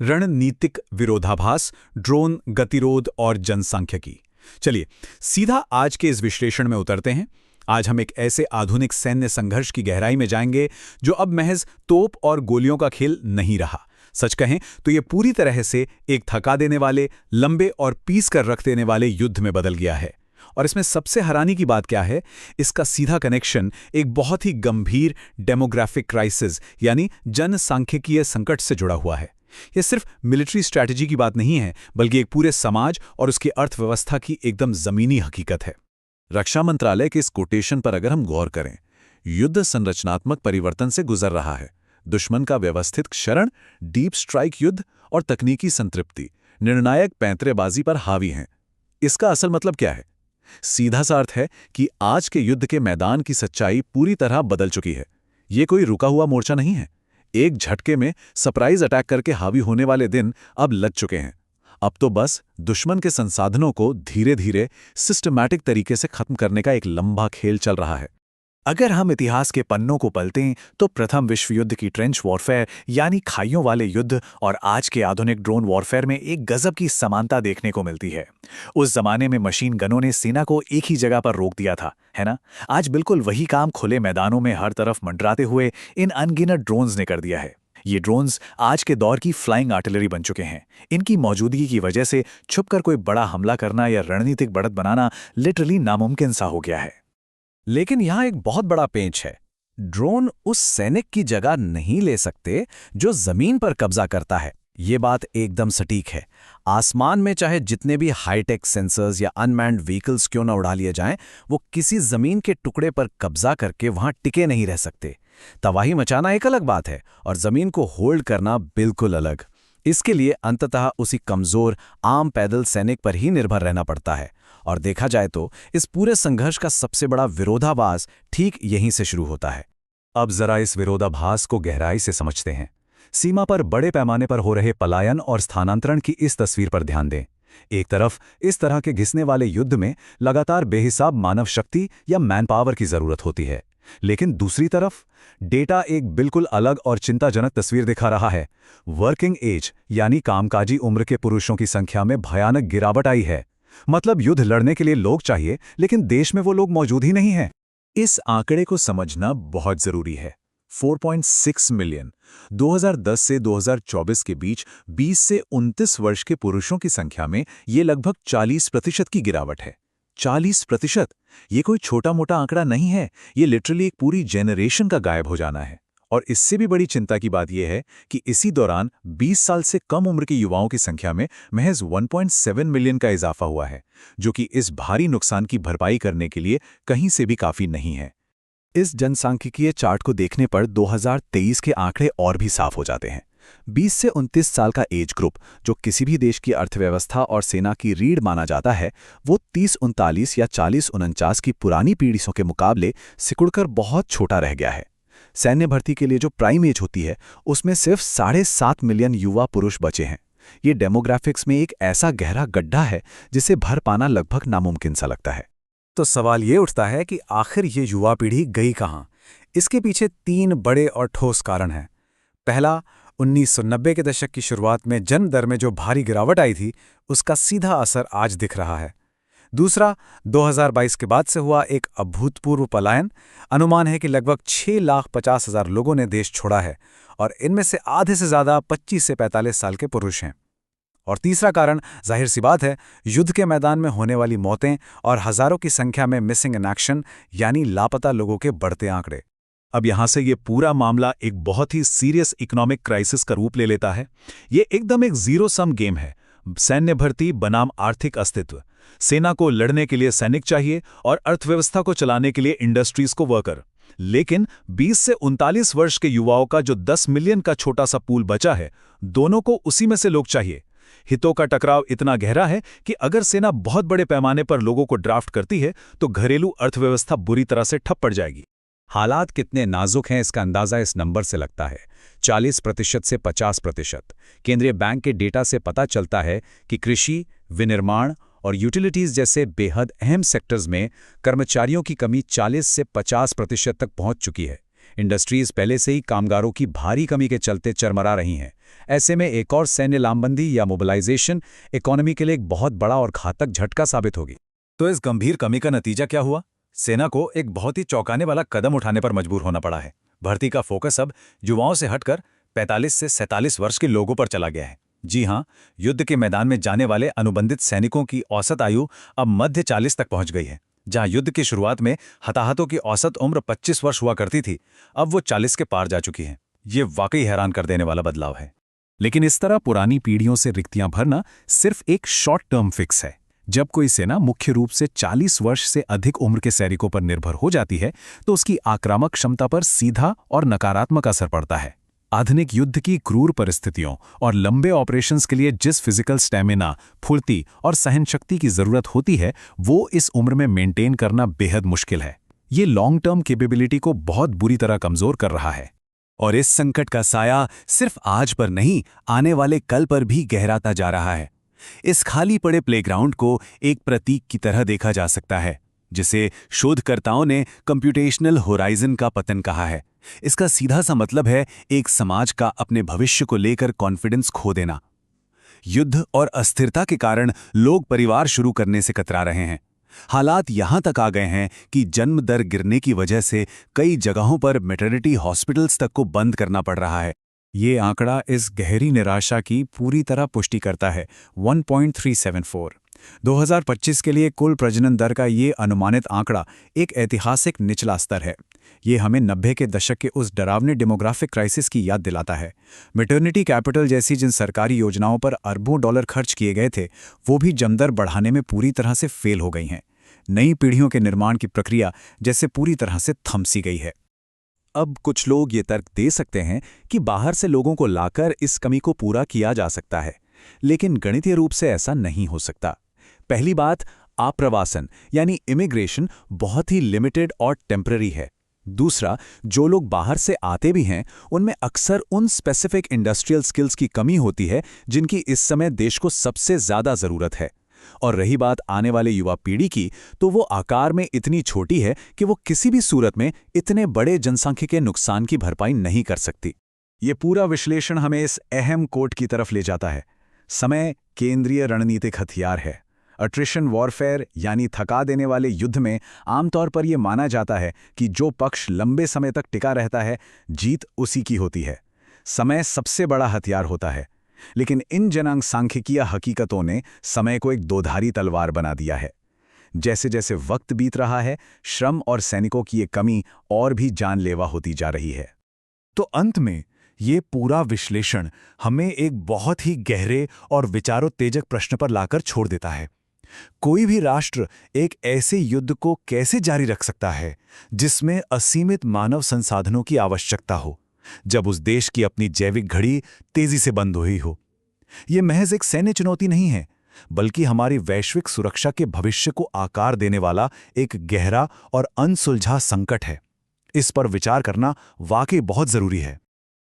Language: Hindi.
रणनीतिक विरोधाभास, ड्रोन गतिरोध और जनसांख्यिकी। चलिए सीधा आज के इस विश्लेषण में उतरते हैं। आज हम एक ऐसे आधुनिक सैन्य संघर्ष की गहराई में जाएंगे जो अब महज तोप और गोलियों का खेल नहीं रहा। सच कहें तो ये पूरी तरह से एक थका देने वाले, लंबे और पीस कर रख देने वाले युद्ध में बदल गया है। और इसमें सबसे हैरानी की बात क्या है, इसका सीधा कनेक्शन एक बहुत ही गंभीर डेमोग्राफिक क्राइसिस यानी जनसांख्यिकीय संकट से जुड़ा हुआ है। यह सिर्फ मिलिट्री स्ट्रैटेजी की बात नहीं है, बल्कि एक पूरे समाज और उसकी अर्थव्यवस्था की एकदम जमीनी हकीकत है। रक्षा मंत्रालय के इस कोटेशन पर अगर हम गौर करें, युद्ध संरचनात्मक परिवर्तन से गुजर रहा है। दुश्मन का व्यवस्थित क्षरण, डीप स्ट्राइक युद्ध और तकनीकी संतृप्ति निर्णायक पैंतरेबाजी पर हावी हैं। इसका असल मतलब क्या है? सीधा सा अर्थ है कि आज के युद्ध के मैदान की सच्चाई पूरी तरह बदल चुकी है। ये कोई रुका हुआ मोर्चा नहीं है। एक झटके में सरप्राइज अटैक करके हावी होने वाले दिन अब लग चुके हैं। अब तो बस दुश्मन के संसाधनों को धीरे धीरे सिस्टमैटिक तरीके से खत्म करने का एक लंबा खेल चल रहा है। अगर हम इतिहास के पन्नों को पलटें तो प्रथम विश्व युद्ध की ट्रेंच वॉरफेयर यानी खाइयों वाले युद्ध और आज के आधुनिक ड्रोन वॉरफेयर में एक गजब की समानता देखने को मिलती है। उस जमाने में मशीन गनों ने सेना को एक ही जगह पर रोक दिया था, है ना? आज बिल्कुल वही काम खुले मैदानों में हर तरफ मंडराते हुए इन अनगिनत ड्रोन्स ने कर दिया है। ये ड्रोन्स आज के दौर की फ्लाइंग आर्टिलरी बन चुके हैं। इनकी मौजूदगी की वजह से छुपकर कोई बड़ा हमला करना या रणनीतिक बढ़त बनाना लिटरली नामुमकिन सा हो गया है। लेकिन यहाँ एक बहुत बड़ा पेंच है। ड्रोन उस सैनिक की जगह नहीं ले सकते जो जमीन पर कब्जा करता है। ये बात एकदम सटीक है। आसमान में चाहे जितने भी हाईटेक सेंसर्स या अनमैन्ड व्हीकल्स क्यों न उड़ा लिए जाएं, वो किसी जमीन के टुकड़े पर कब्जा करके वहां टिके नहीं रह सकते। तबाही मचाना एक अलग बात है और जमीन को होल्ड करना बिल्कुल अलग। इसके लिए अंततः उसी कमजोर आम पैदल सैनिक पर ही निर्भर रहना पड़ता है। और देखा जाए तो इस पूरे संघर्ष का सबसे बड़ा विरोधाभास ठीक यहीं से शुरू होता है। अब जरा इस विरोधाभास को गहराई से समझते हैं। सीमा पर बड़े पैमाने पर हो रहे पलायन और स्थानांतरण की इस तस्वीर पर ध्यान दें। एक तरफ इस तरह के घिसने वाले युद्ध में लगातार बेहिसाब मानव शक्ति या मैन पावर की जरूरत होती है, लेकिन दूसरी तरफ डेटा एक बिल्कुल अलग और चिंताजनक तस्वीर दिखा रहा है। वर्किंग एज यानी कामकाजी उम्र के पुरुषों की संख्या में भयानक गिरावट आई है। मतलब युद्ध लड़ने के लिए लोग चाहिए, लेकिन देश में वो लोग मौजूद ही नहीं हैं। इस आंकड़े को समझना बहुत जरूरी है। 4.6 मिलियन 2010 से 2024 के बीच 20 से 29 वर्ष के पुरुषों की संख्या में ये लगभग 40% की गिरावट है। 40%! ये कोई छोटा मोटा आंकड़ा नहीं है। ये लिटरली एक पूरी जेनरेशन का गायब हो जाना है। और इससे भी बड़ी चिंता की बात यह है कि इसी दौरान 20 साल से कम उम्र के युवाओं की संख्या में महज 1.7 मिलियन का इजाफा हुआ है, जो कि इस भारी नुकसान की भरपाई करने के लिए कहीं से भी काफी नहीं है। इस जनसांख्यिकीय चार्ट को देखने पर 2023 के आंकड़े और भी साफ हो जाते हैं। 20 से 29 साल का एज ग्रुप, जो किसी भी देश की अर्थव्यवस्था और सेना की रीढ़ माना जाता है, वो 30-39 या 40-49 की पुरानी पीढ़ियों के मुकाबले सिकुड़कर बहुत छोटा रह गया है। सैन्य भर्ती के लिए जो प्राइम एज होती है, उसमें सिर्फ 7.5 मिलियन युवा पुरुष बचे हैं। ये डेमोग्राफिक्स में एक ऐसा गहरा गड्ढा है जिसे भर पाना लगभग नामुमकिन सा लगता है। तो सवाल ये उठता है कि आखिर ये युवा पीढ़ी गई कहाँ? इसके पीछे 3 बड़े और ठोस कारण हैं। पहला, 1990 के दशक की शुरुआत में जन्म दर में जो भारी गिरावट आई थी, उसका सीधा असर आज दिख रहा है। दूसरा, 2022 के बाद से हुआ एक अभूतपूर्व पलायन। अनुमान है कि लगभग 6,50,000 लोगों ने देश छोड़ा है और इनमें से आधे से ज्यादा 25 से 45 साल के पुरुष हैं। और तीसरा कारण, जाहिर सी बात है, युद्ध के मैदान में होने वाली मौतें और हजारों की संख्या में मिसिंग इन एक्शन यानी लापता लोगों के बढ़ते आंकड़े। अब यहां से ये पूरा मामला एक बहुत ही सीरियस इकोनॉमिक क्राइसिस का रूप ले लेता है। ये एकदम एक जीरो सम गेम है। सैन्य भर्ती बनाम आर्थिक अस्तित्व। सेना को लड़ने के लिए सैनिक चाहिए और अर्थव्यवस्था को चलाने के लिए इंडस्ट्रीज को वर्कर। लेकिन 20 से 39 वर्ष के युवाओं का जो 10 मिलियन का छोटा सा पूल बचा है, दोनों को उसी में से लोग चाहिए। हितों का टकराव इतना गहरा है कि अगर सेना बहुत बड़े पैमाने पर लोगों को ड्राफ्ट करती है तो घरेलू अर्थव्यवस्था बुरी तरह से ठप पड़ जाएगी। हालात कितने नाजुक हैं इसका अंदाजा इस नंबर से लगता है। 40% से 50%। केंद्रीय बैंक के डेटा से पता चलता है कि कृषि, विनिर्माण और यूटिलिटीज जैसे बेहद अहम सेक्टर्स में कर्मचारियों की कमी 40 से 50% तक पहुंच चुकी है। इंडस्ट्रीज पहले से ही कामगारों की भारी कमी के चलते चरमरा रही हैं। ऐसे में एक और सैन्य लामबंदी या मोबिलाइजेशन इकोनॉमी के लिए एक बहुत बड़ा और घातक झटका साबित होगी। तो इस गंभीर कमी का नतीजा क्या हुआ? सेना को एक बहुत ही चौंकाने वाला कदम उठाने पर मजबूर होना पड़ा है। भर्ती का फोकस अब युवाओं से हटकर 45 से 47 वर्ष के लोगों पर चला गया है। जी हाँ, युद्ध के मैदान में जाने वाले अनुबंधित सैनिकों की औसत आयु अब मध्य 40 तक पहुंच गई है। जहां युद्ध की शुरुआत में हताहतों की औसत उम्र 25 वर्ष हुआ करती थी, अब वो 40 के पार जा चुकी है। ये वाकई हैरान कर देने वाला बदलाव है। लेकिन इस तरह पुरानी पीढ़ियों से रिक्तियां भरना सिर्फ एक शॉर्ट टर्म फिक्स है। जब कोई सेना मुख्य रूप से 40 वर्ष से अधिक उम्र के सैनिकों पर निर्भर हो जाती है तो उसकी आक्रामक क्षमता पर सीधा और नकारात्मक असर पड़ता है। आधुनिक युद्ध की क्रूर परिस्थितियों और लंबे ऑपरेशंस के लिए जिस फिजिकल स्टैमिना, फुर्ती और सहनशक्ति की जरूरत होती है, वो इस उम्र में मेंटेन करना बेहद मुश्किल है। ये लॉन्ग टर्म कैपेबिलिटी को बहुत बुरी तरह कमजोर कर रहा है। और इस संकट का साया सिर्फ आज पर नहीं, आने वाले कल पर भी गहराता जा रहा है। इस खाली पड़े प्लेग्राउंड को एक प्रतीक की तरह देखा जा सकता है, जिसे शोधकर्ताओं ने कंप्यूटेशनल होराइजन का पतन कहा है। इसका सीधा सा मतलब है एक समाज का अपने भविष्य को लेकर कॉन्फिडेंस खो देना। युद्ध और अस्थिरता के कारण लोग परिवार शुरू करने से कतरा रहे हैं। हालात यहां तक आ गए हैं कि जन्म दर गिरने की वजह से कई जगहों पर मैटरनिटी हॉस्पिटल्स तक को बंद करना पड़ रहा है। ये आंकड़ा इस गहरी निराशा की पूरी तरह पुष्टि करता है। 1.374 2025 के लिए कुल प्रजनन दर का ये अनुमानित आंकड़ा एक ऐतिहासिक निचला स्तर है। ये हमें 90 के दशक के उस डरावने डेमोग्राफिक क्राइसिस की याद दिलाता है। मैटरनिटी कैपिटल जैसी जिन सरकारी योजनाओं पर अरबों डॉलर खर्च किए गए थे, वो भी जमदर बढ़ाने में पूरी तरह से फेल हो गई हैं। नई पीढ़ियों के निर्माण की प्रक्रिया जैसे पूरी तरह से थम सी गई है। अब कुछ लोग ये तर्क दे सकते हैं कि बाहर से लोगों को लाकर इस कमी को पूरा किया जा सकता है, लेकिन गणितीय रूप से ऐसा नहीं हो सकता। पहली बात, आप्रवासन यानी इमिग्रेशन बहुत ही लिमिटेड और टेम्पररी है। दूसरा, जो लोग बाहर से आते भी हैं, उनमें अक्सर उन स्पेसिफिक इंडस्ट्रियल स्किल्स की कमी होती है जिनकी इस समय देश को सबसे ज़्यादा ज़रूरत है। और रही बात आने वाले युवा पीढ़ी की, तो वो आकार में इतनी छोटी है कि वो किसी भी सूरत में इतने बड़े जनसांख्यिकीय नुकसान की भरपाई नहीं कर सकती। ये पूरा विश्लेषण हमें इस अहम कोट की तरफ ले जाता है। समय केंद्रीय रणनीतिक हथियार है। अट्रिशन वॉरफेयर यानी थका देने वाले युद्ध में आमतौर पर यह माना जाता है कि जो पक्ष लंबे समय तक टिका रहता है, जीत उसी की होती है। समय सबसे बड़ा हथियार होता है, लेकिन इन जनांग सांख्यिकीय हकीकतों ने समय को एक दोधारी तलवार बना दिया है। जैसे जैसे वक्त बीत रहा है, श्रम और सैनिकों की ये कमी और भी जानलेवा होती जा रही है। तो अंत में ये पूरा विश्लेषण हमें एक बहुत ही गहरे और विचारोत्तेजक प्रश्न पर लाकर छोड़ देता है। कोई भी राष्ट्र एक ऐसे युद्ध को कैसे जारी रख सकता है जिसमें असीमित मानव संसाधनों की आवश्यकता हो, जब उस देश की अपनी जैविक घड़ी तेजी से बंद हुई हो? यह महज एक सैन्य चुनौती नहीं है, बल्कि हमारी वैश्विक सुरक्षा के भविष्य को आकार देने वाला एक गहरा और अनसुलझा संकट है। इस पर विचार करना वाकई बहुत जरूरी है।